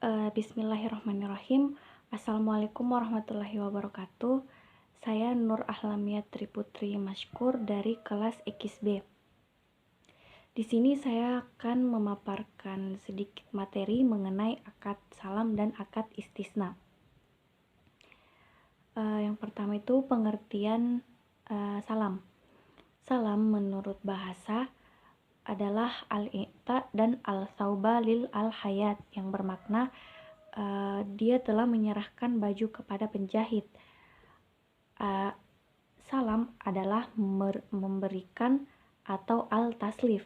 Bismillahirrahmanirrahim. Assalamualaikum warahmatullahi wabarakatuh. Saya Nur Ahlamia Triputri Mashkur dari kelas XB. Di sini saya akan memaparkan sedikit materi mengenai akad salam dan akad istisna. Yang pertama itu pengertian salam. Salam menurut bahasa adalah al-i'ta dan al-thauba lil al-hayat, yang bermakna dia telah menyerahkan baju kepada penjahit. Salam adalah memberikan atau al-taslif.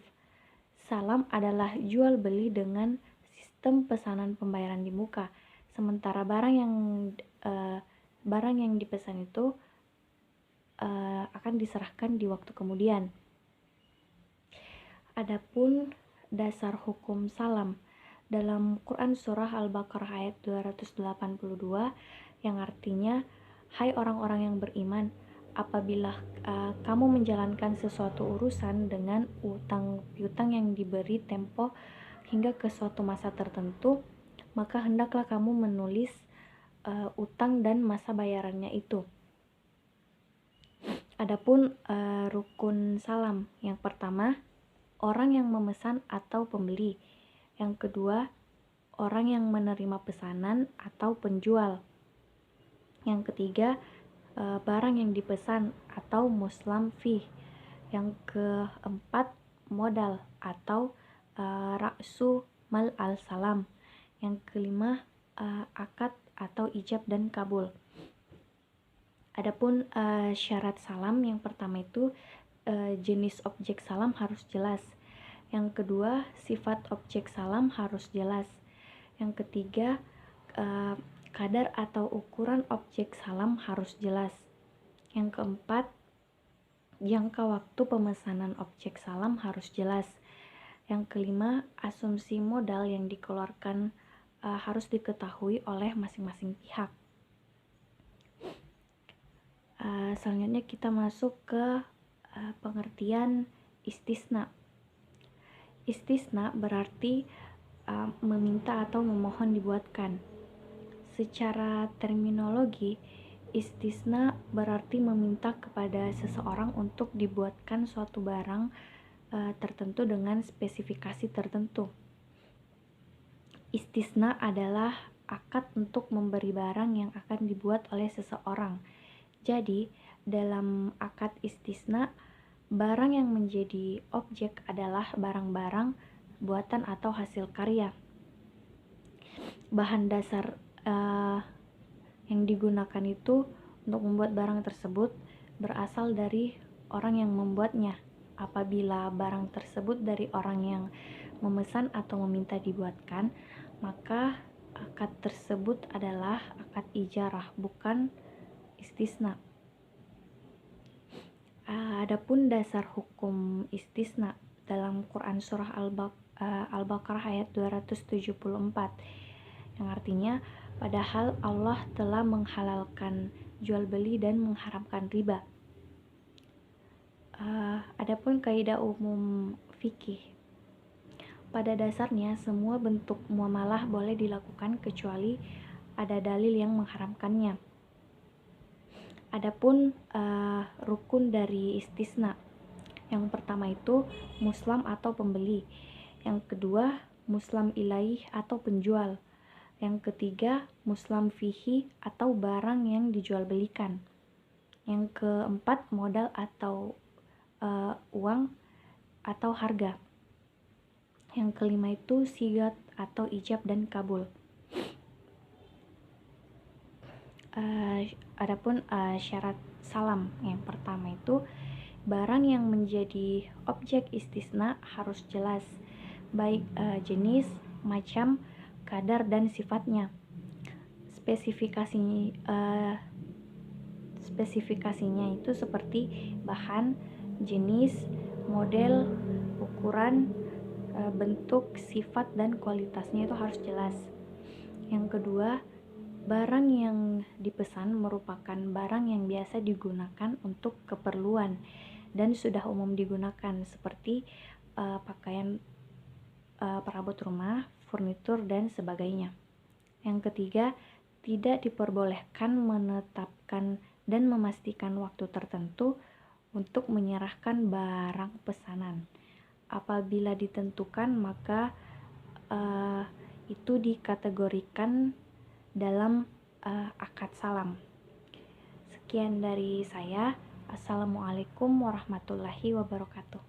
Salam adalah jual beli dengan sistem pesanan pembayaran di muka, sementara barang yang dipesan itu akan diserahkan di waktu kemudian. Adapun dasar hukum salam dalam Quran surah Al-Baqarah ayat 282 yang artinya, hai orang-orang yang beriman, apabila kamu menjalankan sesuatu urusan dengan utang piutang yang diberi tempo hingga ke suatu masa tertentu, maka hendaklah kamu menulis utang dan masa bayarannya itu. Adapun rukun salam, yang pertama, orang yang memesan atau pembeli. Yang kedua, orang yang menerima pesanan atau penjual. Yang ketiga, barang yang dipesan atau muslam fih. Yang keempat, modal atau ra'su mal al-salam. Yang kelima, akad atau ijab dan kabul. Adapun syarat salam, yang pertama itu jenis objek salam harus jelas. Yang kedua, sifat objek salam harus jelas. Yang ketiga, kadar atau ukuran objek salam harus jelas. Yang keempat, jangka waktu pemesanan objek salam harus jelas. Yang kelima, asumsi modal yang dikeluarkan harus diketahui oleh masing-masing pihak. Selanjutnya kita masuk ke pengertian istisna. Istisna berarti meminta atau memohon dibuatkan. Secara terminologi, istisna berarti meminta kepada seseorang untuk dibuatkan suatu barang tertentu dengan spesifikasi tertentu. Istisna adalah akad untuk memberi barang yang akan dibuat oleh seseorang. Jadi, dalam akad istisna, barang yang menjadi objek adalah barang-barang buatan atau hasil karya. Bahan dasar yang digunakan itu untuk membuat barang tersebut berasal dari orang yang membuatnya. Apabila barang tersebut dari orang yang memesan atau meminta dibuatkan, maka akad tersebut adalah akad ijarah, bukan istisna. Adapun dasar hukum istisna dalam Quran surah Al-Baqarah ayat 274, yang artinya, padahal Allah telah menghalalkan jual beli dan mengharamkan riba. Adapun kaidah umum fikih, pada dasarnya semua bentuk muamalah boleh dilakukan kecuali ada dalil yang mengharamkannya. Adapun rukun dari istisna, yang pertama itu muslam atau pembeli. Yang kedua, muslam ilaih atau penjual. Yang ketiga, muslam fihi atau barang yang dijual belikan. Yang keempat, modal atau uang atau harga. Yang kelima itu sigat atau ijab dan kabul. Adapun syarat salam, yang pertama itu barang yang menjadi objek istisna harus jelas, baik jenis, macam, kadar, dan sifatnya. Spesifikasinya itu seperti bahan, jenis, model, ukuran, bentuk, sifat, dan kualitasnya itu harus jelas. Yang kedua, barang yang dipesan merupakan barang yang biasa digunakan untuk keperluan dan sudah umum digunakan, seperti pakaian, perabot rumah, furnitur, dan sebagainya. Yang ketiga, tidak diperbolehkan menetapkan dan memastikan waktu tertentu untuk menyerahkan barang pesanan. Apabila ditentukan, maka itu dikategorikan dalam akad salam. Sekian dari saya. Assalamualaikum warahmatullahi wabarakatuh.